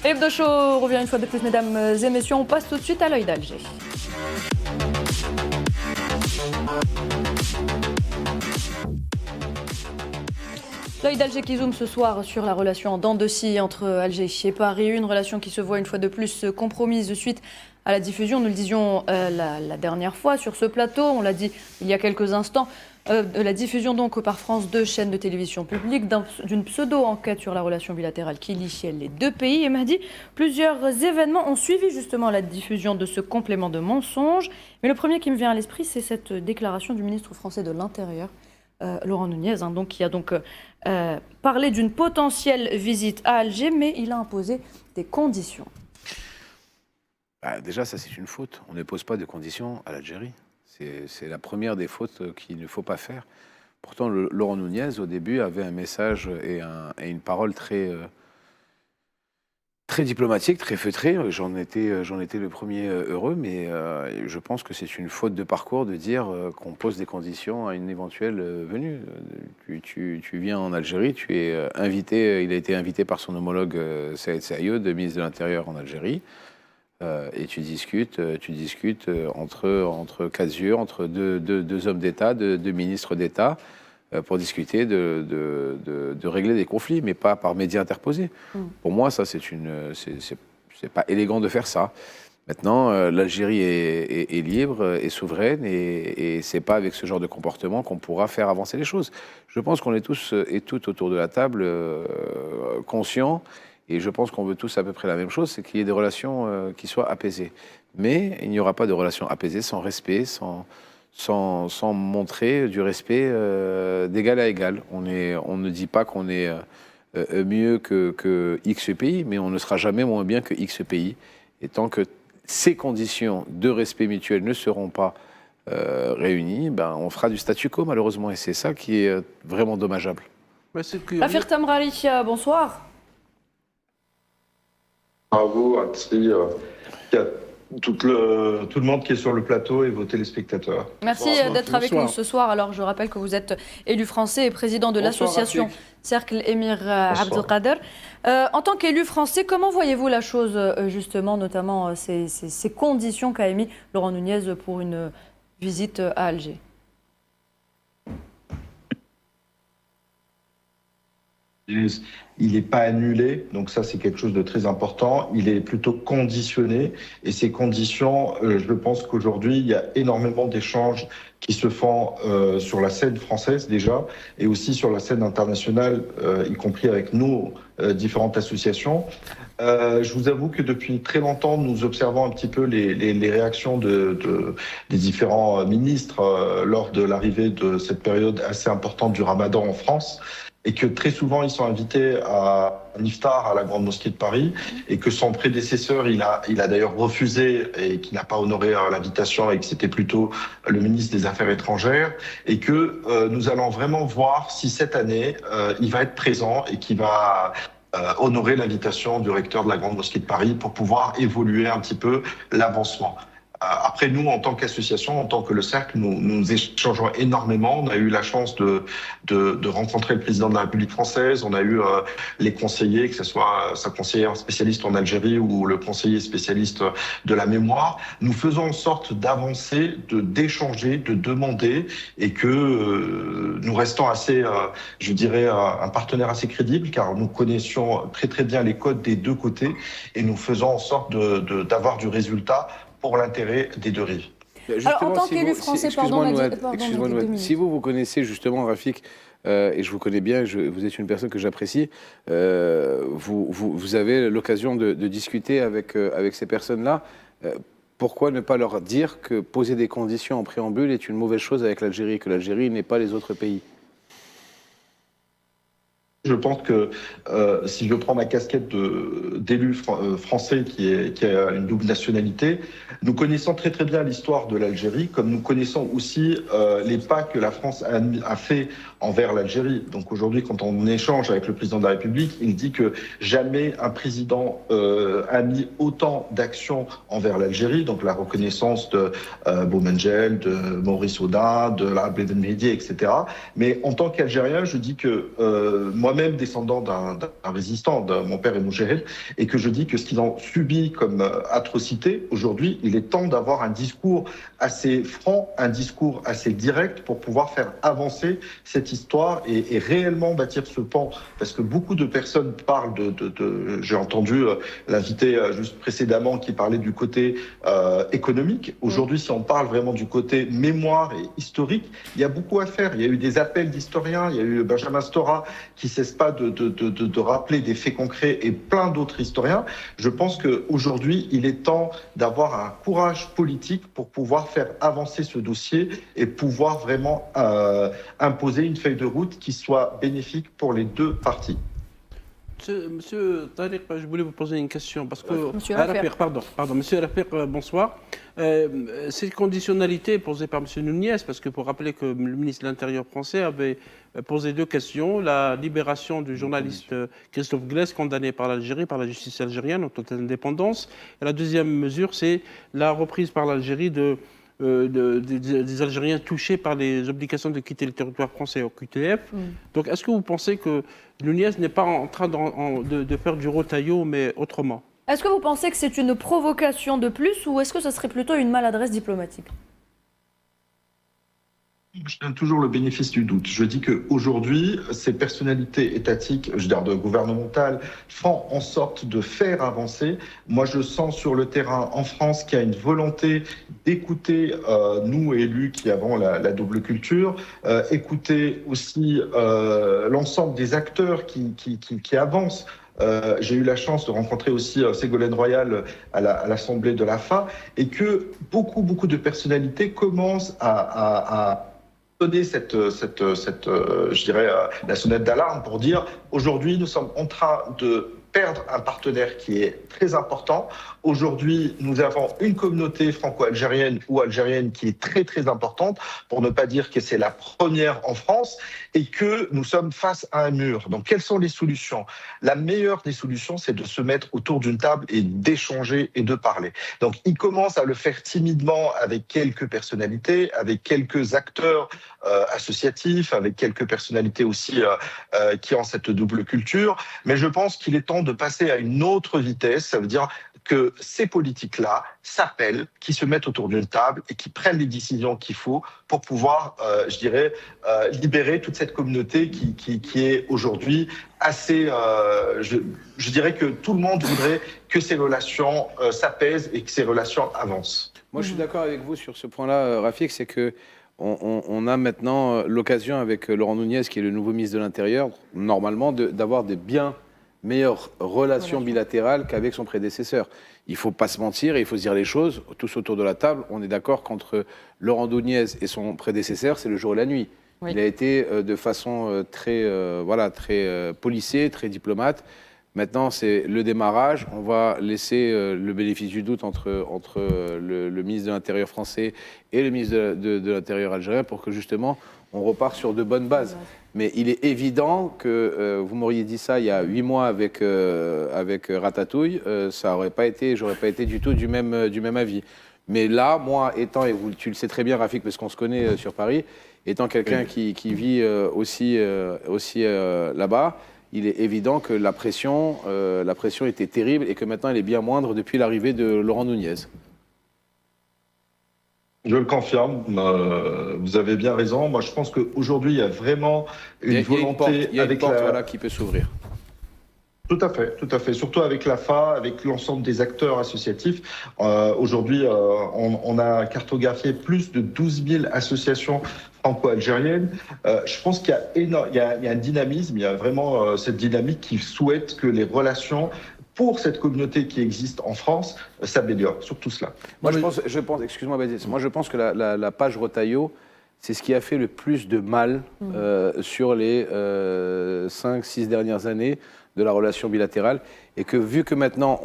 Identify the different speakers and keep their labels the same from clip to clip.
Speaker 1: Hebdo Show revient une fois de plus, mesdames et messieurs. On passe tout de suite à l'œil d'Alger. L'œil d'Alger qui zoome ce soir sur la relation en dents de scie entre Alger et Paris. Une relation qui se voit une fois de plus compromise suite à la diffusion, nous le disions la dernière fois sur ce plateau, on l'a dit il y a quelques instants, de la diffusion donc par France 2, chaîne de télévision publique, d'une pseudo-enquête sur la relation bilatérale qui lie les deux pays. Et m'a dit, plusieurs événements ont suivi justement la diffusion de ce complément de mensonges. Mais le premier qui me vient à l'esprit, c'est cette déclaration du ministre français de l'Intérieur, Laurent Nunez, donc, qui a donc parlé d'une potentielle visite à Alger, mais il a imposé des conditions.
Speaker 2: Déjà, ça c'est une faute. On ne pose pas de conditions à l'Algérie. C'est la première des fautes qu'il ne faut pas faire. Pourtant, Laurent Nunez, au début, avait un message et une parole très diplomatique, très feutré. J'en étais le premier heureux, mais je pense que c'est une faute de parcours de dire qu'on pose des conditions à une éventuelle venue. Tu viens en Algérie, tu es invité, il a été invité par son homologue Saïd Saïd, ministre de l'Intérieur en Algérie. Et tu discutes entre quatre yeux, entre deux hommes d'État, deux ministres d'État, pour discuter de régler des conflits, mais pas par médias interposés. Pour moi, ça, c'est pas élégant de faire ça. Maintenant, l'Algérie est libre, est souveraine, et c'est pas avec ce genre de comportement qu'on pourra faire avancer les choses. Je pense qu'on est tous et toutes autour de la table conscients. Et je pense qu'on veut tous à peu près la même chose, c'est qu'il y ait des relations qui soient apaisées. Mais il n'y aura pas de relations apaisées sans respect, sans montrer du respect d'égal à égal. On ne dit pas qu'on est mieux que X pays, mais on ne sera jamais moins bien que X pays. Et tant que ces conditions de respect mutuel ne seront pas réunies, on fera du statu quo malheureusement. Et c'est ça qui est vraiment dommageable.
Speaker 1: Afir Tamrali, bonsoir.
Speaker 3: Bravo à tout le monde qui est sur le plateau et vos téléspectateurs.
Speaker 1: Merci d'être avec nous ce soir. Alors, je rappelle que vous êtes élu français et président de l'association Cercle Émir Abdelkader. En tant qu'élu français, comment voyez-vous la chose, justement, notamment ces conditions qu'a émis Laurent Nunez pour une visite à Alger ?
Speaker 3: Il n'est pas annulé, donc ça c'est quelque chose de très important. Il est plutôt conditionné, et ces conditions, je pense qu'aujourd'hui il y a énormément d'échanges qui se font sur la scène française déjà, et aussi sur la scène internationale, y compris avec nos différentes associations. Je vous avoue que depuis très longtemps, nous observons un petit peu les réactions des différents ministres lors de l'arrivée de cette période assez importante du Ramadan en France. Et que très souvent, ils sont invités à un iftar à la Grande Mosquée de Paris, et que son prédécesseur, il a d'ailleurs refusé et qui n'a pas honoré l'invitation, et que c'était plutôt le ministre des Affaires étrangères, et que nous allons vraiment voir si cette année, il va être présent et qu'il va honorer l'invitation du recteur de la Grande Mosquée de Paris pour pouvoir évoluer un petit peu l'avancement. Après, nous, en tant qu'association, en tant que le Cercle, nous échangeons énormément. On a eu la chance de rencontrer le président de la République française. On a eu les conseillers, que ce soit sa conseillère spécialiste en Algérie ou le conseiller spécialiste de la mémoire. Nous faisons en sorte d'avancer, d'échanger, de demander, et que nous restons assez, je dirais, un partenaire assez crédible, car nous connaissions très très bien les codes des deux côtés, et nous faisons en sorte d'avoir du résultat pour l'intérêt des deux rives.
Speaker 1: Alors, en tant qu'élu français,
Speaker 2: excusez-moi, si vous connaissez justement Rafik, et je vous connais bien, vous êtes une personne que j'apprécie, vous avez l'occasion de discuter avec ces personnes-là. Pourquoi ne pas leur dire que poser des conditions en préambule est une mauvaise chose avec l'Algérie, que l'Algérie n'est pas les autres pays ?
Speaker 3: Je pense que si je prends ma casquette d'élu français qui a une double nationalité, nous connaissons très très bien l'histoire de l'Algérie, comme nous connaissons aussi les pas que la France a fait envers l'Algérie. Donc aujourd'hui, quand on échange avec le président de la République, il dit que jamais un président a mis autant d'actions envers l'Algérie, donc la reconnaissance de Boumengel, de Maurice Audin, de la Bled El Mehdi, etc. Mais en tant qu'Algérien, je dis que moi, moi-même descendant d'un résistant, mon père est moujahid, et que je dis que ce qu'ils ont subi comme atrocité, aujourd'hui, il est temps d'avoir un discours assez franc, un discours assez direct pour pouvoir faire avancer cette histoire et réellement bâtir ce pan. Parce que beaucoup de personnes parlent j'ai entendu l'invité juste précédemment qui parlait du côté économique. Aujourd'hui, si on parle vraiment du côté mémoire et historique, il y a beaucoup à faire. Il y a eu des appels d'historiens, il y a eu Benjamin Stora qui ne cesse pas de rappeler des faits concrets et plein d'autres historiens. Je pense qu'aujourd'hui, il est temps d'avoir un courage politique pour pouvoir faire avancer ce dossier et pouvoir vraiment imposer une feuille de route qui soit bénéfique pour les deux parties.
Speaker 4: Monsieur Tariq, je voulais vous poser une question parce que
Speaker 1: Monsieur Raffiq,
Speaker 4: Monsieur Raffiq, bonsoir. Cette conditionnalité posée par Monsieur Nunez, parce que pour rappeler que le ministre de l'Intérieur français avait posé deux questions: la libération du journaliste Christophe Glaise, condamné par l'Algérie, par la justice algérienne en totale indépendance, et la deuxième mesure, c'est la reprise par l'Algérie des Algériens touchés par les obligations de quitter le territoire français au QTF. Donc, est-ce que vous pensez que Nunez n'est pas en train de faire du rotaillot, mais autrement?
Speaker 1: est-ce que vous pensez que c'est une provocation de plus ou est-ce que ce serait plutôt une maladresse diplomatique?
Speaker 3: Je donne toujours le bénéfice du doute. Je dis qu'aujourd'hui, ces personnalités étatiques, je veux dire gouvernementales, font en sorte de faire avancer. Moi, je sens sur le terrain en France qu'il y a une volonté d'écouter nous, élus qui avons la double culture, écouter aussi l'ensemble des acteurs qui avancent. J'ai eu la chance de rencontrer aussi Ségolène Royal à l'Assemblée de l'AFA et que beaucoup de personnalités commencent à donner je dirais, la sonnette d'alarme pour dire aujourd'hui nous sommes en train de perdre un partenaire qui est très important. Aujourd'hui, nous avons une communauté franco-algérienne ou algérienne qui est très importante, pour ne pas dire que c'est la première en France, et que nous sommes face à un mur. Donc, quelles sont les solutions? La meilleure des solutions, c'est de se mettre autour d'une table et d'échanger et de parler. Donc, il commence à le faire timidement avec quelques personnalités, avec quelques acteurs associatifs, avec quelques personnalités aussi qui ont cette double culture. Mais je pense qu'il est temps de passer à une autre vitesse. Ça veut dire que ces politiques-là s'appellent, qui se mettent autour d'une table et qui prennent les décisions qu'il faut pour pouvoir, je dirais, libérer toute cette communauté qui est aujourd'hui assez... je dirais que tout le monde voudrait que ces relations s'apaisent et que ces relations avancent.
Speaker 2: Moi, je suis d'accord avec vous sur ce point-là, Raffiq, c'est que on a maintenant l'occasion avec Laurent Nunez, qui est le nouveau ministre de l'Intérieur, normalement, d'avoir des bien meilleures relations bilatérales qu'avec son prédécesseur. Il ne faut pas se mentir et il faut se dire les choses. Tous autour de la table, on est d'accord qu'entre Laurent Nunez et son prédécesseur, c'est le jour et la nuit. Oui. Il a été de façon très policée, très diplomate. Maintenant, c'est le démarrage. On va laisser le bénéfice du doute entre le ministre de l'Intérieur français et le ministre de l'Intérieur algérien pour que justement on repart sur de bonnes bases. Mais il est évident que vous m'auriez dit ça il y a 8 mois avec Ratatouille, ça aurait pas été, j'aurais pas été du tout du même avis. Mais là, moi, étant, et tu le sais très bien, Raffiq, parce qu'on se connaît sur Paris, étant quelqu'un qui vit aussi là-bas, il est évident que la pression était terrible et que maintenant elle est bien moindre depuis l'arrivée de Laurent Nunez.
Speaker 3: Je le confirme, vous avez bien raison. Moi, je pense qu'aujourd'hui, il y a vraiment une volonté...
Speaker 2: Il y a une porte qui peut s'ouvrir.
Speaker 3: Tout à fait. Surtout avec l'AFA, avec l'ensemble des acteurs associatifs. Aujourd'hui, on a cartographié plus de 12 000 associations franco-algériennes. Je pense qu'il y a un dynamisme, il y a vraiment cette dynamique qui souhaite que les relations pour cette communauté qui existe en France s'améliorent sur tout cela.
Speaker 2: Moi, je pense, excuse-moi, Badis, moi je pense que la page Rotaillot, c'est ce qui a fait le plus de mal sur les 5-6 dernières années de la relation bilatérale, et que vu que maintenant,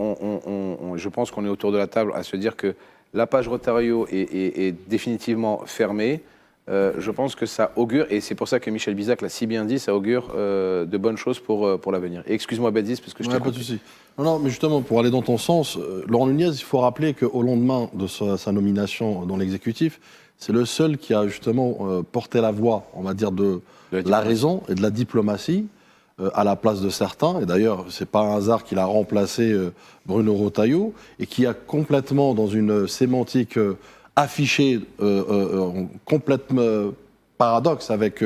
Speaker 2: je pense qu'on est autour de la table à se dire que la page Rotaillot est définitivement fermée, je pense que ça augure, et c'est pour ça que Michel Bizac l'a si bien dit, ça augure de bonnes choses pour l'avenir. Et excuse-moi Badis, parce que je t'ai coupé.
Speaker 5: Pas de souci. Non, mais justement, pour aller dans ton sens, Laurent Nunez, il faut rappeler qu'au lendemain de sa nomination dans l'exécutif, c'est le seul qui a justement porté la voix, on va dire, de la raison et de la diplomatie, à la place de certains. Et d'ailleurs, ce n'est pas un hasard qu'il a remplacé Bruno Retailleau et qui a complètement, dans une sémantique affichée, complètement paradoxe avec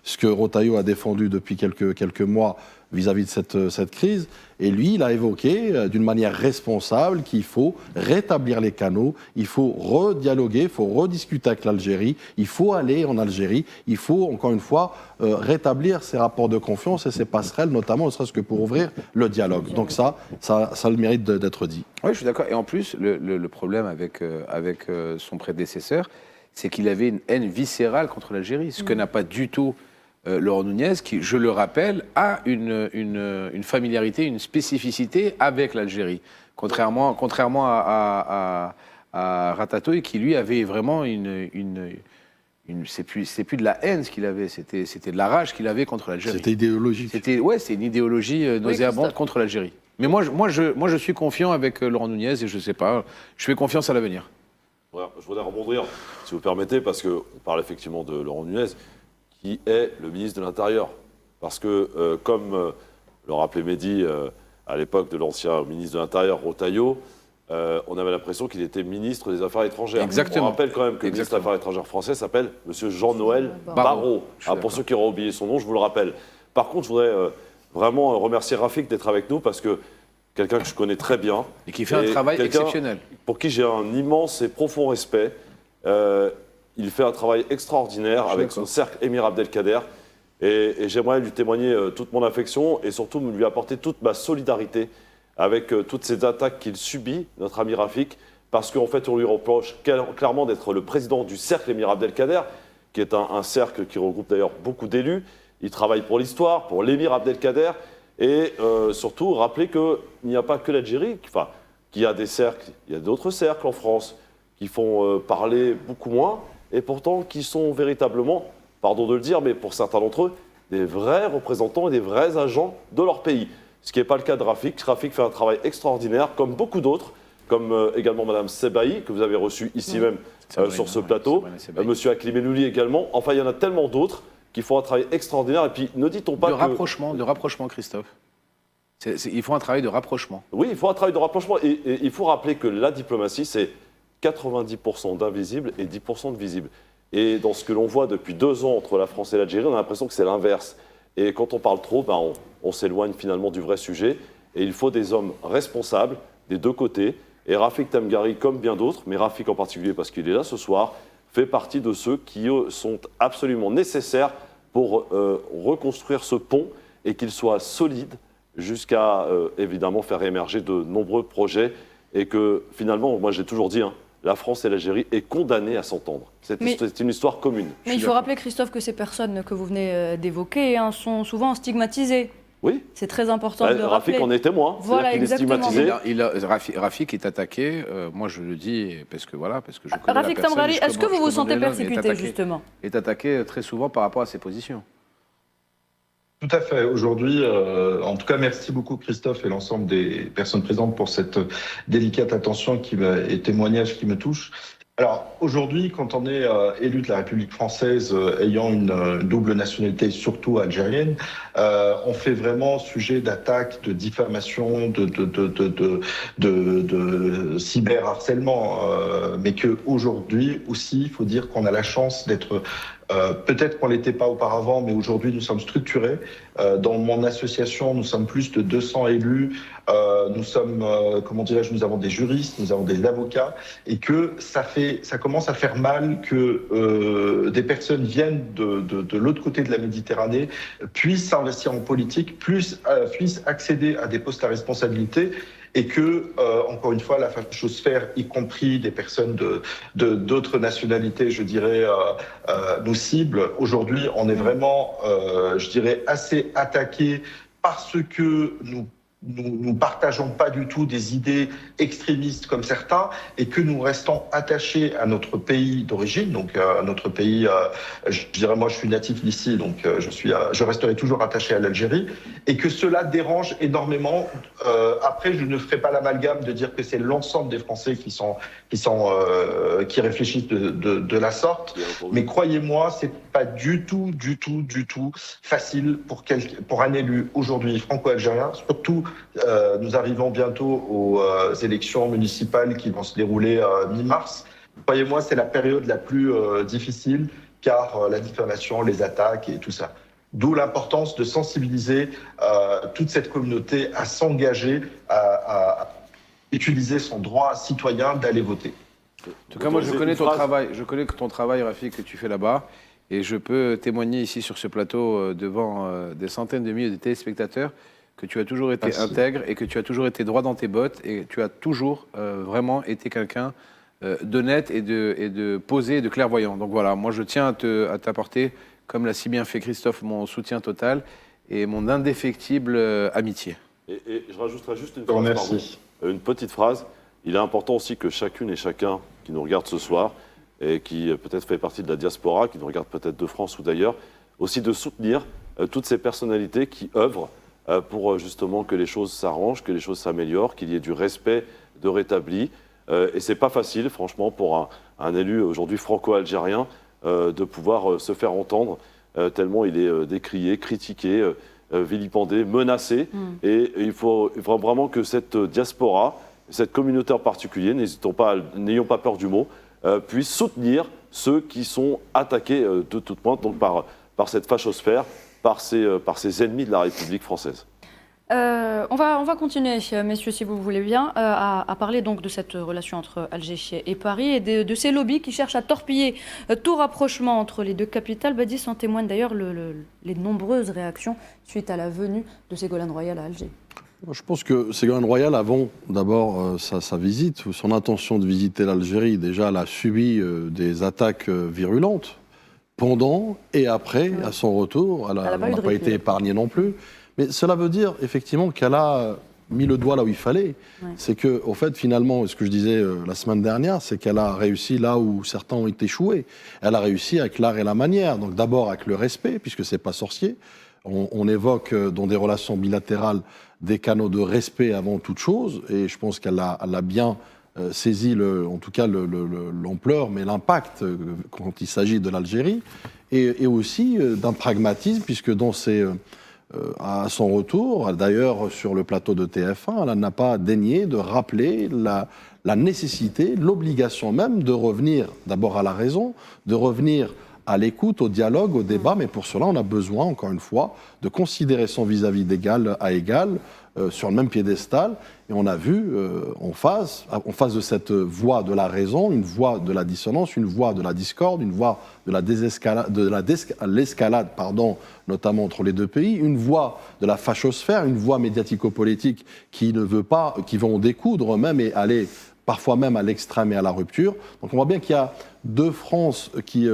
Speaker 5: ce que Retailleau a défendu depuis quelques mois vis-à-vis de cette crise. Et lui, il a évoqué d'une manière responsable qu'il faut rétablir les canaux, il faut redialoguer, il faut rediscuter avec l'Algérie, il faut aller en Algérie, il faut, encore une fois, rétablir ces rapports de confiance et ces passerelles, notamment, ne serait-ce que pour ouvrir le dialogue. Donc ça a le mérite d'être dit.
Speaker 2: Oui, je suis d'accord. Et en plus, le problème avec son prédécesseur, c'est qu'il avait une haine viscérale contre l'Algérie, ce que n'a pas du tout Laurent Nunez, qui, je le rappelle, a une familiarité, une spécificité avec l'Algérie, contrairement à Ratatouille, qui lui avait vraiment c'est plus de la haine ce qu'il avait, c'était de la rage qu'il avait contre l'Algérie.
Speaker 5: C'était idéologique.
Speaker 2: C'est une idéologie nauséabonde contre l'Algérie. Mais moi, je suis confiant avec Laurent Nunez et je sais pas, je fais confiance à l'avenir.
Speaker 6: Ouais, je voudrais rebondir, si vous permettez, parce qu'on parle effectivement de Laurent Nunez, qui est le ministre de l'Intérieur. Parce que, comme le rappelait Mehdi à l'époque de l'ancien ministre de l'Intérieur, Retailleau, on avait l'impression qu'il était ministre des Affaires étrangères.
Speaker 2: Exactement.
Speaker 6: On rappelle quand même que le ministre des Affaires étrangères français s'appelle M. Jean-Noël Barrot. Pour ceux qui auraient oublié son nom, je vous le rappelle. Par contre, je voudrais vraiment remercier Rafik d'être avec nous, parce que quelqu'un que je connais très bien.
Speaker 2: Et qui fait un travail exceptionnel.
Speaker 6: Pour qui j'ai un immense et profond respect. Il fait un travail extraordinaire avec son cercle Émir Abdelkader. Et j'aimerais lui témoigner toute mon affection et surtout lui apporter toute ma solidarité avec toutes ces attaques qu'il subit, notre ami Rafik, parce qu'en fait, on lui reproche clairement d'être le président du cercle Émir Abdelkader, qui est un cercle qui regroupe d'ailleurs beaucoup d'élus. Il travaille pour l'histoire, pour l'Émir Abdelkader. Et surtout, rappeler qu'il n'y a pas que l'Algérie, qu'il y a des cercles, il y a d'autres cercles en France qui font parler beaucoup moins, et pourtant qui sont véritablement, pardon de le dire, mais pour certains d'entre eux, des vrais représentants et des vrais agents de leur pays. Ce qui n'est pas le cas de Rafik. Rafik fait un travail extraordinaire, comme beaucoup d'autres, comme également Mme Sebaï, que vous avez reçue ici même sur ce plateau, Monsieur Aklimenouli également. Enfin, il y en a tellement d'autres qui font un travail extraordinaire. Et puis, ne dit-on pas
Speaker 2: de rapprochement, Christophe. Il faut un travail de rapprochement.
Speaker 6: Oui, il faut un travail de rapprochement. Et il faut rappeler que la diplomatie, c'est 90% d'invisibles et 10% de visibles. Et dans ce que l'on voit depuis 2 ans entre la France et l'Algérie, on a l'impression que c'est l'inverse. Et quand on parle trop, on s'éloigne finalement du vrai sujet. Et il faut des hommes responsables des deux côtés. Et Rafik Temghari, comme bien d'autres, mais Rafik en particulier parce qu'il est là ce soir, fait partie de ceux qui sont absolument nécessaires pour reconstruire ce pont et qu'il soit solide jusqu'à évidemment faire émerger de nombreux projets. Et que finalement, moi j'ai toujours dit, la France et l'Algérie est condamnées à s'entendre. C'est une histoire commune.
Speaker 1: Mais il faut rappeler, Christophe, que ces personnes que vous venez d'évoquer sont souvent stigmatisées.
Speaker 6: Oui.
Speaker 1: C'est très important de le rappeler.
Speaker 6: Rafik en est témoin.
Speaker 1: Voilà, exactement.
Speaker 2: Rafik est attaqué, moi je le dis parce que je connais
Speaker 1: Rafik
Speaker 2: la personne.
Speaker 1: Temghari, est-ce que vous vous sentez persécuté, justement ?
Speaker 2: Est attaqué très souvent par rapport à ses positions.
Speaker 3: Tout à fait. Aujourd'hui, en tout cas, merci beaucoup Christophe et l'ensemble des personnes présentes pour cette délicate attention et témoignage qui me touche. Alors aujourd'hui, quand on est élu de la République française ayant une double nationalité, surtout algérienne, on fait vraiment sujet d'attaques, de diffamation, de cyberharcèlement, mais que aujourd'hui aussi, il faut dire qu'on a la chance d'être peut-être qu'on ne l'était pas auparavant, mais aujourd'hui, nous sommes structurés. Dans mon association, nous sommes plus de 200 élus. Nous sommes, nous avons des juristes, nous avons des avocats, et que ça commence à faire mal que des personnes viennent de l'autre côté de la Méditerranée, puissent s'investir en politique, puissent accéder à des postes à responsabilité. Et que, encore une fois, la fachosphère, y compris des personnes d'autres nationalités, je dirais, nous ciblent. Aujourd'hui, on est vraiment, je dirais, assez attaqués parce que nous nous partageons pas du tout des idées extrémistes comme certains et que nous restons attachés à notre pays d'origine, donc à notre pays, je dirais moi je suis natif d'ici, donc je resterai toujours attaché à l'Algérie et que cela dérange énormément. Après, je ne ferai pas l'amalgame de dire que c'est l'ensemble des Français qui réfléchissent de la sorte, mais croyez-moi, c'est pas du tout facile pour un élu aujourd'hui franco-algérien, surtout nous arrivons bientôt aux élections municipales qui vont se dérouler mi-mars. Croyez-moi, c'est la période la plus difficile car la diffamation, les attaques et tout ça. D'où l'importance de sensibiliser toute cette communauté à s'engager, à utiliser son droit citoyen d'aller voter.
Speaker 2: En tout cas, moi, je connais ton travail, Rafik, que tu fais là-bas. Et je peux témoigner ici sur ce plateau devant des centaines de milliers de téléspectateurs que tu as toujours été intègre et que tu as toujours été droit dans tes bottes et tu as toujours vraiment été quelqu'un d'honnête et de posé et de clairvoyant. Donc voilà, moi je tiens à t'apporter, comme l'a si bien fait Christophe, mon soutien total et mon indéfectible amitié.
Speaker 6: Et je rajouterai juste une phrase, une petite phrase. Il est important aussi que chacune et chacun qui nous regarde ce soir et qui peut-être fait partie de la diaspora, qui nous regarde peut-être de France ou d'ailleurs, aussi de soutenir toutes ces personnalités qui œuvrent pour justement que les choses s'arrangent, que les choses s'améliorent, qu'il y ait du respect de rétabli. Et c'est pas facile, franchement, pour un élu aujourd'hui franco-algérien de pouvoir se faire entendre, tellement il est décrié, critiqué, vilipendé, menacé. Et il faut vraiment que cette diaspora, cette communauté en particulier, n'ayons pas peur du mot, puisse soutenir ceux qui sont attaqués de toutes pointes donc par cette fachosphère, par ces ennemis de la République française.
Speaker 1: On va continuer, messieurs, si vous voulez bien, à parler donc de cette relation entre Alger et Paris et de ces lobbies qui cherchent à torpiller tout rapprochement entre les deux capitales. Badis en témoigne d'ailleurs les nombreuses réactions suite à la venue de Ségolène Royal à Alger.
Speaker 5: Je pense que Ségolène Royal, avant d'abord sa visite, ou son intention de visiter l'Algérie, déjà elle a subi des attaques virulentes. Pendant et après, à son retour, elle n'a pas été épargnée non plus. Mais cela veut dire effectivement qu'elle a mis le doigt là où il fallait. Ouais. C'est que, au fait, finalement, ce que je disais la semaine dernière, c'est qu'elle a réussi là où certains ont échoué. Elle a réussi avec l'art et la manière. Donc d'abord avec le respect, puisque c'est pas sorcier. On évoque dans des relations bilatérales des canaux de respect avant toute chose. Et je pense qu'elle a bien saisi, en tout cas, l'ampleur, mais l'impact quand il s'agit de l'Algérie. Et aussi d'un pragmatisme, puisque dans ses... à son retour, d'ailleurs sur le plateau de TF1, elle n'a pas daigné de rappeler la nécessité, l'obligation même de revenir d'abord à la raison, de revenir à l'écoute, au dialogue, au débat, mais pour cela on a besoin, encore une fois, de considérer son vis-à-vis d'égal à égal, sur le même piédestal, et on a vu en face de cette voie de la raison, une voie de la dissonance, une voie de la discorde, une voie de l'escalade, notamment entre les deux pays, une voie de la fachosphère, une voie médiatico-politique qui ne veut pas, qui vont découdre même et aller parfois même à l'extrême et à la rupture. Donc on voit bien qu'il y a deux France qui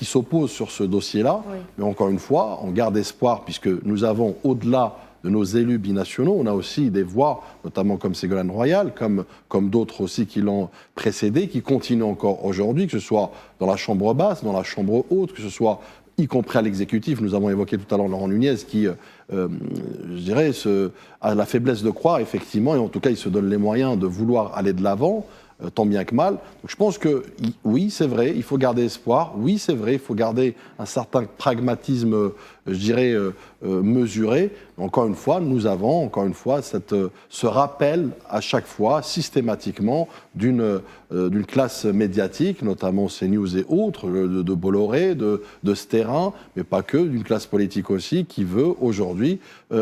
Speaker 5: s'opposent sur ce dossier-là, oui. Mais encore une fois, on garde espoir puisque nous avons au-delà de nos élus binationaux, on a aussi des voix, notamment comme Ségolène Royal, comme d'autres aussi qui l'ont précédé, qui continuent encore aujourd'hui, que ce soit dans la chambre basse, dans la chambre haute, que ce soit y compris à l'exécutif. Nous avons évoqué tout à l'heure Laurent Nunez qui, je dirais, a la faiblesse de croire, effectivement, et en tout cas, il se donne les moyens de vouloir aller de l'avant, tant bien que mal. Donc, je pense que, oui, c'est vrai, il faut garder espoir. Oui, c'est vrai, il faut garder un certain pragmatisme, je dirais, mesuré. Encore une fois, nous avons, ce rappel à chaque fois, systématiquement, d'une classe médiatique, notamment CNews et autres, de Bolloré, de Stérin, mais pas que, d'une classe politique aussi, qui veut aujourd'hui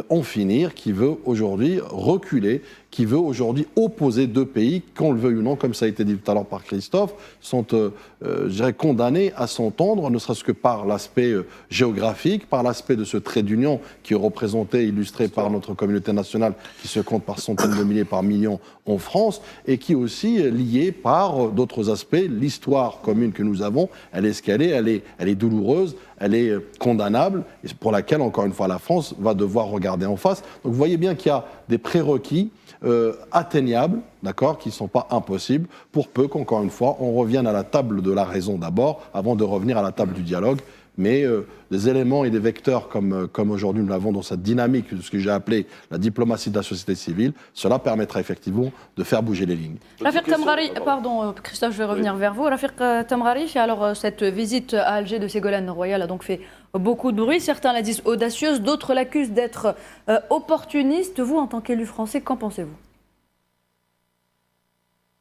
Speaker 5: en finir, qui veut aujourd'hui reculer, qui veut aujourd'hui opposer deux pays, qu'on le veuille ou non, comme ça a été dit tout à l'heure par Christophe, sont, je dirais, condamnés à s'entendre, ne serait-ce que par l'aspect géographique, par l'aspect de ce trait d'union qui est représenté illustré par notre communauté nationale qui se compte par centaines de milliers, par millions en France, et qui est aussi liée par d'autres aspects. L'histoire commune que nous avons, elle est ce qu'elle est, elle est douloureuse, elle est condamnable, et pour laquelle, encore une fois, la France va devoir regarder en face. Donc vous voyez bien qu'il y a des prérequis atteignables, d'accord, qui ne sont pas impossibles, pour peu qu'encore une fois, on revienne à la table de la raison d'abord, avant de revenir à la table du dialogue. Mais des éléments et des vecteurs comme aujourd'hui nous l'avons dans cette dynamique de ce que j'ai appelé la diplomatie de la société civile, cela permettra effectivement de faire bouger les lignes.
Speaker 1: Rafik Temghari, pardon Christophe, je vais revenir vers vous. Rafik Temghari, alors cette visite à Alger de Ségolène Royal a donc fait beaucoup de bruit. Certains la disent audacieuse, d'autres l'accusent d'être opportuniste. Vous, en tant qu'élu français, qu'en pensez-vous ?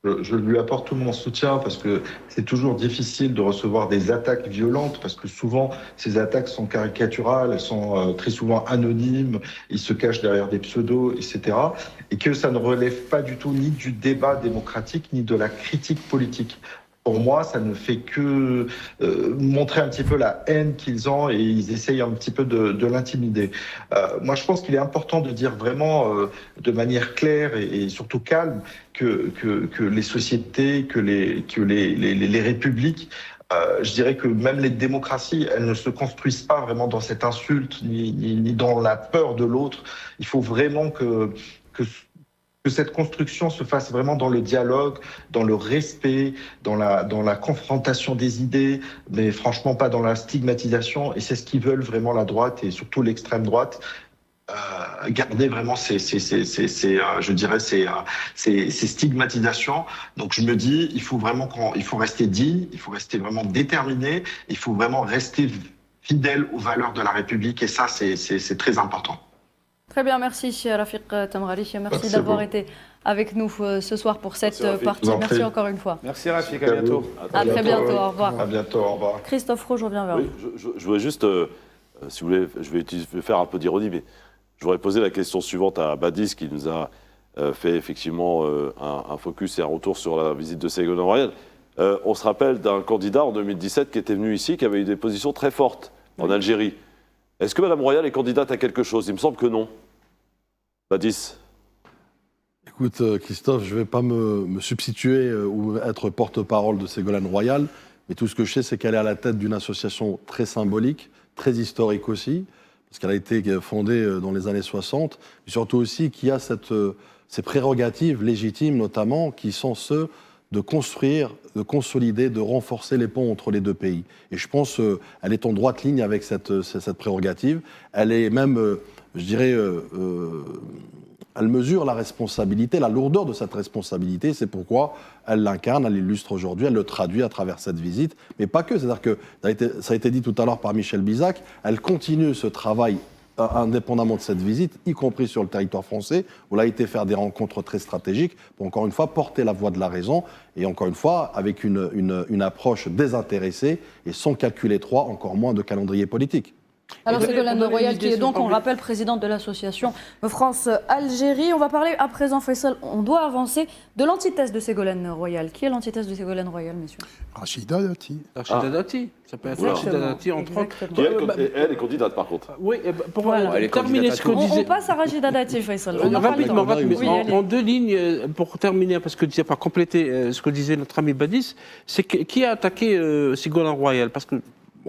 Speaker 3: Je lui apporte tout mon soutien parce que c'est toujours difficile de recevoir des attaques violentes parce que souvent ces attaques sont caricaturales, elles sont très souvent anonymes, ils se cachent derrière des pseudos, etc. Et que ça ne relève pas du tout ni du débat démocratique ni de la critique politique. Pour moi, ça ne fait que montrer un petit peu la haine qu'ils ont et ils essayent un petit peu de l'intimider. Moi, je pense qu'il est important de dire vraiment de manière claire et surtout calme que les sociétés, que les républiques, je dirais que même les démocraties, elles ne se construisent pas vraiment dans cette insulte ni dans la peur de l'autre. Il faut vraiment que cette construction se fasse vraiment dans le dialogue, dans le respect, dans la confrontation des idées, mais franchement pas dans la stigmatisation. Et c'est ce qu'ils veulent vraiment la droite et surtout l'extrême droite. Garder vraiment ces stigmatisations. Donc je me dis, il faut rester digne, il faut rester vraiment déterminé, il faut vraiment rester fidèle aux valeurs de la République. Et ça, c'est très important.
Speaker 1: Très bien, merci Rafik Temghari. Merci d'avoir été avec nous ce soir pour cette partie. Merci encore une fois.
Speaker 2: Merci Rafik, à bientôt.
Speaker 1: À très bientôt, au revoir.
Speaker 3: À bientôt, au revoir.
Speaker 1: Christophe Roux, je reviens vers vous.
Speaker 6: Je voudrais juste, si vous voulez, je vais faire un peu d'ironie, mais je voudrais poser la question suivante à Badis qui nous a fait effectivement un focus et un retour sur la visite de Ségolène Royal. On se rappelle d'un candidat en 2017 qui était venu ici, qui avait eu des positions très fortes en Algérie. Est-ce que Mme Royal est candidate à quelque chose? Il me semble que non. Badis.
Speaker 5: Écoute, Christophe, je ne vais pas me substituer ou être porte-parole de Ségolène Royal, mais tout ce que je sais, c'est qu'elle est à la tête d'une association très symbolique, très historique aussi, parce qu'elle a été fondée dans les années 60, et surtout aussi qu'il y a ces prérogatives légitimes, notamment, qui sont ceux de construire, de consolider, de renforcer les ponts entre les deux pays. Et je pense qu'elle est en droite ligne avec cette prérogative. Elle est même, je dirais, elle mesure la responsabilité, la lourdeur de cette responsabilité. C'est pourquoi elle l'incarne, elle l'illustre aujourd'hui, elle le traduit à travers cette visite. Mais pas que, c'est-à-dire que, ça a été dit tout à l'heure par Michel Bizac, elle continue ce travail indépendamment de cette visite, y compris sur le territoire français, où elle a été faire des rencontres très stratégiques pour, encore une fois, porter la voix de la raison, et encore une fois, avec une approche désintéressée et sans calcul étroit, encore moins de calendrier politique.
Speaker 1: Alors Ségolène Royal, qui est donc, on rappelle, présidente de l'association France-Algérie. On va parler à présent, Faisal, on doit avancer de l'antithèse de Ségolène Royal. Qui est l'antithèse de Ségolène Royal, messieurs?
Speaker 7: Rachida Dati.
Speaker 4: Rachida Dati, ça peut être Rachida Dati, entre autres.
Speaker 6: Elle est candidate, par contre.
Speaker 4: Oui, pour terminer ce qu'on disait...
Speaker 1: On passe à Rachida Dati, Faisal.
Speaker 4: Rapidement, en deux lignes, pour terminer, parce que pas compléter ce que disait notre ami Badis, c'est qui a attaqué Ségolène Royal? Parce que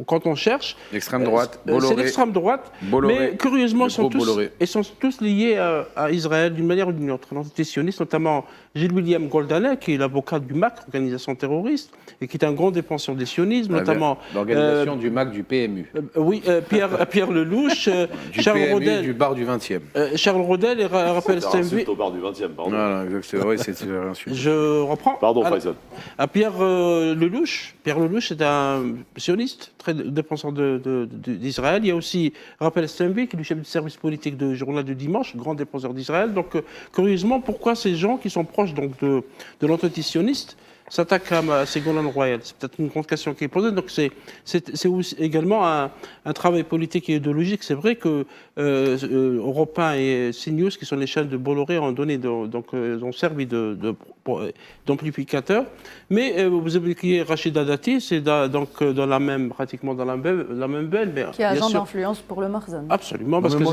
Speaker 4: quand on cherche,
Speaker 2: l'extrême droite,
Speaker 4: c'est l'extrême droite, mais curieusement, ils sont tous liés à Israël d'une manière ou d'une autre. L'entité sioniste, notamment Gilles William Goldaner, qui est l'avocat du MAC, organisation terroriste, et qui est un grand défenseur des sionismes, notamment...
Speaker 2: L'organisation du MAC du PMU.
Speaker 4: Oui, Pierre Lelouch, Charles
Speaker 2: PMU,
Speaker 4: Rodel...
Speaker 2: du bar du 20e.
Speaker 4: Charles Rodel et Raphaël Steinville...
Speaker 6: C'est au bar du 20e, pardon.
Speaker 2: Voilà, oui, c'est un insulte.
Speaker 4: Je reprends.
Speaker 6: Pardon, Faisal.
Speaker 4: À Pierre Lelouch. Pierre Lelouch est un sioniste, très défenseur d'Israël. Il y a aussi Raphaël Steinville, qui est le chef du service politique du journal du dimanche, grand défenseur d'Israël. Donc, curieusement, pourquoi ces gens qui sont proches donc, de l'entité sioniste s'attaque à Ségolène Royal? C'est peut-être une grande question qui est posée. Donc c'est aussi également un travail politique et idéologique. C'est vrai que Europe 1 et CNews, qui sont les chaînes de Bolloré, ont donné ont servi d'amplificateur. Mais vous évoquiez Rachida Dati, c'est pratiquement dans la même veine.
Speaker 1: Qui est agent d'influence pour le Marzane.
Speaker 4: Absolument, parce que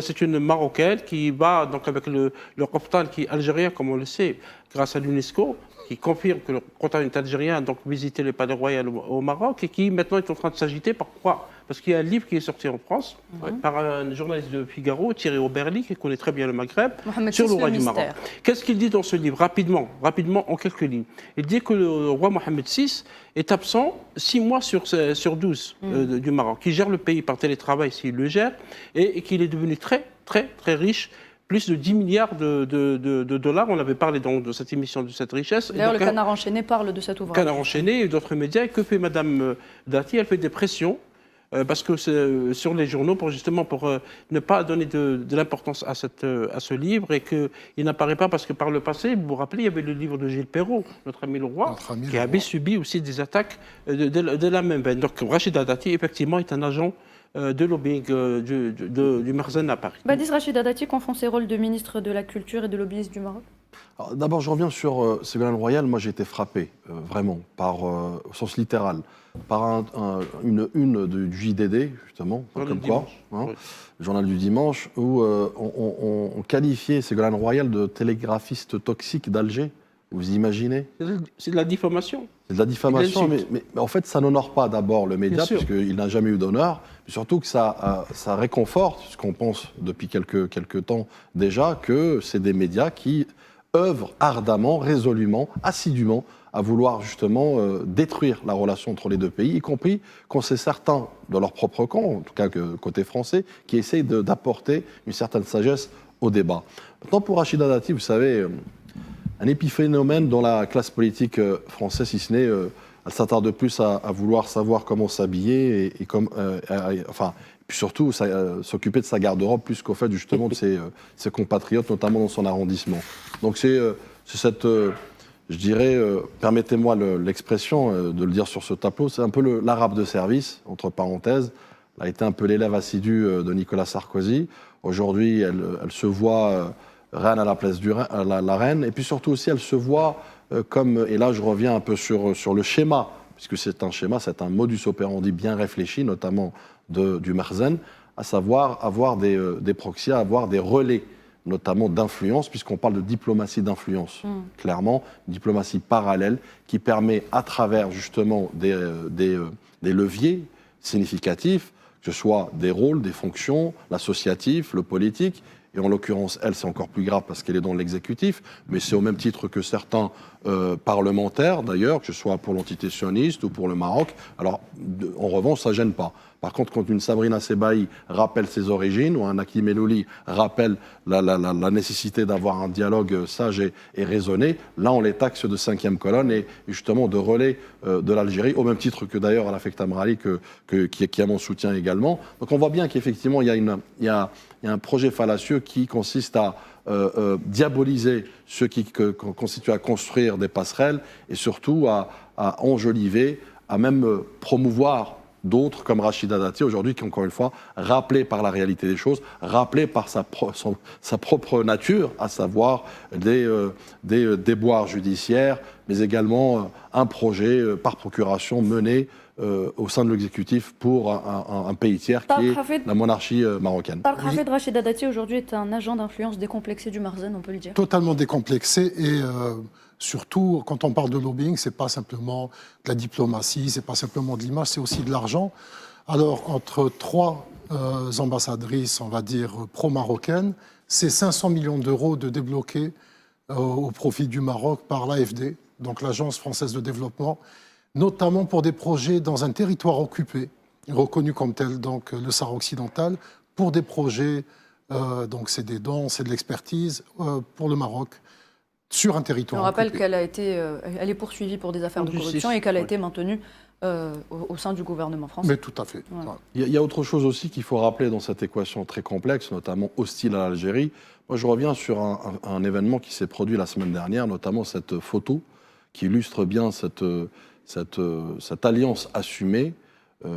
Speaker 4: c'est une Marocaine qui va donc avec le Qoptan, qui est algérien, comme on le sait, grâce à l'UNESCO, qui confirme que le Qoptan est algérien, a donc visité le palais royal au Maroc, et qui maintenant est en train de s'agiter. Pourquoi? Parce qu'il y a un livre qui est sorti en France par un journaliste de Figaro, Thierry Auberly, qui connaît très bien le Maghreb, sur le roi du Maroc. Qu'est-ce qu'il dit dans ce livre? Rapidement, en quelques lignes. Il dit que le roi Mohamed VI est absent 6 mois sur 12 du Maroc, qui gère le pays par télétravail s'il le gère, et qu'il est devenu très, très, très riche. Plus de 10 milliards de dollars. On avait parlé de cette émission de cette richesse.
Speaker 1: D'ailleurs, le Canard enchaîné parle de cet ouvrage.
Speaker 4: Canard enchaîné et d'autres médias. Et que fait Madame Dati? Elle fait des pressions. Parce que c'est sur les journaux, pour ne pas donner de l'importance à ce livre, et qu'il n'apparaît pas, parce que par le passé, vous vous rappelez, il y avait le livre de Gilles Perrault, notre ami le roi, qui avait subi aussi des attaques de la même veine. Donc Rachida Dati, effectivement, est un agent de lobbying du Marzane à Paris.
Speaker 1: Badis Rachida Dati confond ses rôles de ministre de la Culture et de lobbyiste du Maroc.
Speaker 5: D'abord, je reviens sur Ségolène Royal. Moi, j'ai été frappé, vraiment, au sens littéral, par une du JDD, justement, comme quoi, le journal du dimanche, où on qualifiait Ségolène Royal de télégraphiste toxique d'Alger. Vous imaginez?
Speaker 4: C'est de la diffamation.
Speaker 5: C'est de la diffamation, mais en fait, ça n'honore pas d'abord le média, puisqu'il n'a jamais eu d'honneur, mais surtout que ça réconforte, ce qu'on pense depuis quelques temps déjà, que c'est des médias qui œuvrent ardemment, résolument, assidûment à vouloir justement détruire la relation entre les deux pays, y compris quand c'est certains de leur propre camp, en tout cas côté français, qui essayent d'apporter une certaine sagesse au débat. Maintenant, pour Rachida Dati, vous savez, un épiphénomène dans la classe politique française, si ce n'est, elle s'attarde de plus à vouloir savoir comment s'habiller et puis surtout s'occuper de sa garde-robe plus qu'au fait justement de ses compatriotes, notamment dans son arrondissement. Donc c'est cette, je dirais, permettez-moi l'expression de le dire sur ce tableau, c'est un peu l'arabe de service, entre parenthèses. Elle a été un peu l'élève assidu de Nicolas Sarkozy. Aujourd'hui, elle se voit reine à la place la reine, et puis surtout aussi, elle se voit comme, et là je reviens un peu sur le schéma, puisque c'est un schéma, c'est un modus operandi bien réfléchi, notamment du Marzane, à savoir avoir des proxys, avoir des relais, notamment d'influence, puisqu'on parle de diplomatie d'influence, clairement, une diplomatie parallèle qui permet, à travers justement des leviers significatifs, que ce soit des rôles, des fonctions, l'associatif, le politique, et en l'occurrence, elle, c'est encore plus grave parce qu'elle est dans l'exécutif, mais c'est au même titre que certains parlementaires, d'ailleurs, que ce soit pour l'entité sioniste ou pour le Maroc. Alors, en revanche, ça ne gêne pas. Par contre, quand une Sabrina Sebaï rappelle ses origines, ou un Hakim Elouli rappelle la nécessité d'avoir un dialogue sage et raisonné, là, on les taxe de 5e colonne et justement de relais de l'Algérie, au même titre que d'ailleurs à l'Affect Amrali, qui a mon soutien également. Donc on voit bien qu'effectivement, il y a un projet fallacieux qui consiste à diaboliser ceux qui constituent à construire des passerelles et surtout à enjoliver, à même promouvoir d'autres comme Rachida Dati aujourd'hui, qui encore une fois, rappelés par la réalité des choses, rappelés par sa propre nature, à savoir des déboires judiciaires, mais également un projet par procuration mené au sein de l'exécutif pour un pays tiers qui est la monarchie marocaine.
Speaker 1: Tarek Hafed, Rachida Dati aujourd'hui est un agent d'influence décomplexé du Marzane, on peut le dire.
Speaker 7: Totalement décomplexé et surtout, quand on parle de lobbying, c'est pas simplement de la diplomatie, c'est pas simplement de l'image, c'est aussi de l'argent. Alors, entre 3 ambassadrices, on va dire, pro-marocaines, c'est 500 millions d'euros de débloqués au profit du Maroc par l'AFD, donc l'Agence française de développement, notamment pour des projets dans un territoire occupé, reconnu comme tel, donc le Sahara occidental, pour des projets, donc c'est des dons, c'est de l'expertise pour le Maroc, sur un territoire.
Speaker 1: On rappelle qu'elle elle est poursuivie pour des affaires de corruption et qu'elle a été maintenue au sein du gouvernement français.
Speaker 7: Mais tout à fait.
Speaker 1: Ouais.
Speaker 5: Il y a autre chose aussi qu'il faut rappeler dans cette équation très complexe, notamment hostile à l'Algérie. Moi, je reviens sur un événement qui s'est produit la semaine dernière, notamment cette photo qui illustre bien cette alliance assumée,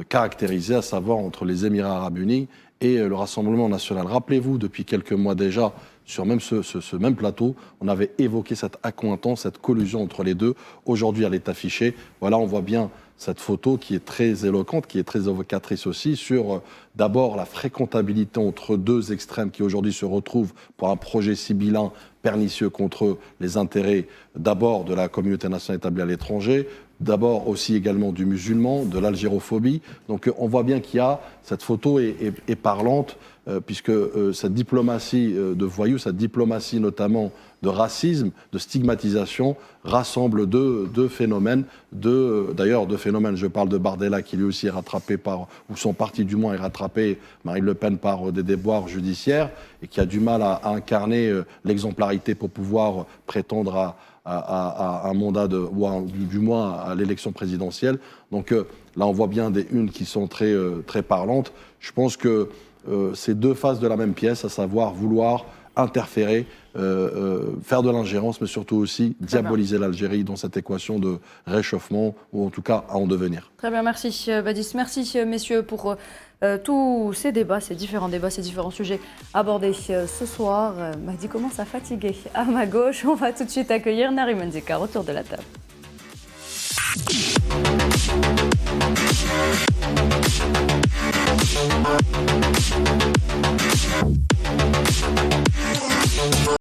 Speaker 5: caractérisée, à savoir entre les Émirats arabes unis et le Rassemblement national. Rappelez-vous, depuis quelques mois déjà, sur même ce même plateau, on avait évoqué cette accointance, cette collusion entre les deux. Aujourd'hui, elle est affichée. Voilà, on voit bien cette photo qui est très éloquente, qui est très évocatrice aussi, sur d'abord la fréquentabilité entre deux extrêmes qui aujourd'hui se retrouvent pour un projet sibyllin pernicieux contre les intérêts d'abord de la communauté nationale établie à l'étranger, d'abord aussi également du musulman, de l'algérophobie. Donc on voit bien qu'il y a, cette photo est parlante, puisque cette diplomatie de voyous, cette diplomatie notamment de racisme, de stigmatisation, rassemble deux phénomènes, d'ailleurs deux phénomènes, je parle de Bardella qui lui aussi est rattrapé ou son parti du moins est rattrapé, Marine Le Pen, par des déboires judiciaires, et qui a du mal à incarner l'exemplarité pour pouvoir prétendre à un mandat, du moins à l'élection présidentielle. Donc là, on voit bien des unes qui sont très, très parlantes. Je pense que c'est deux faces de la même pièce, à savoir vouloir interférer, faire de l'ingérence, mais surtout aussi diaboliser l'Algérie dans cette équation de réchauffement, ou en tout cas à en devenir.
Speaker 1: Très bien, merci Badis. Merci messieurs pour tous ces débats, ces différents sujets abordés ce soir. Mahdi commence à fatiguer. À ma gauche, on va tout de suite accueillir Nariman Zikar autour de la table.